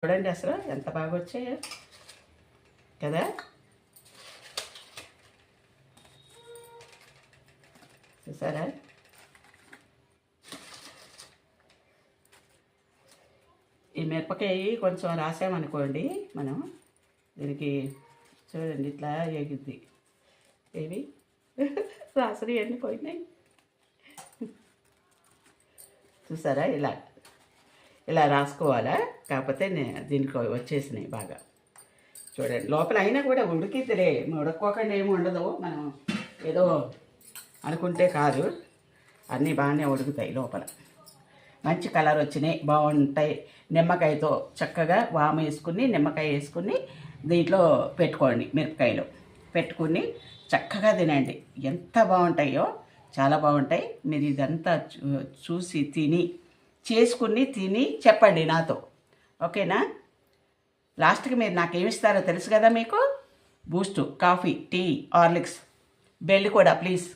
చూడండి అసలు ఎంత బాగా వచ్చాయో కదా. చూసారా? ఈ మిరపకాయ కొంచెం రాసామనుకోండి మనం దీనికి, చూడండి ఇట్లా ఎగిద్ది. ఏవి రాసరి అన్నీ పోయినాయి. చూసారా? ఇలా ఇలా రాసుకోవాలా, కాకపోతే దీనికి వచ్చేసినాయి బాగా. చూడండి లోపల అయినా కూడా ఉడికిద్దిలే, ఉడక్కోకుండా ఏమి ఉండదు. మనం ఏదో అనుకుంటే కాదు, అన్నీ బాగానే ఉడుకుతాయి లోపల. మంచి కలర్ వచ్చినాయి, బాగుంటాయి. నిమ్మకాయతో చక్కగా వాము వేసుకుని నిమ్మకాయ వేసుకుని దీంట్లో పెట్టుకోండి, మిరపకాయలు పెట్టుకుని చక్కగా తినండి. ఎంత బాగుంటాయో, చాలా బాగుంటాయి. మీరు ఇదంతా చూసి చేసుకుని తిని చెప్పండి నాతో, ఓకేనా? లాస్ట్కి మీరు నాకేమిస్తారో తెలుసు కదా మీకు. Boost, coffee, tea, Horlicks, bell కూడా ప్లీజ్.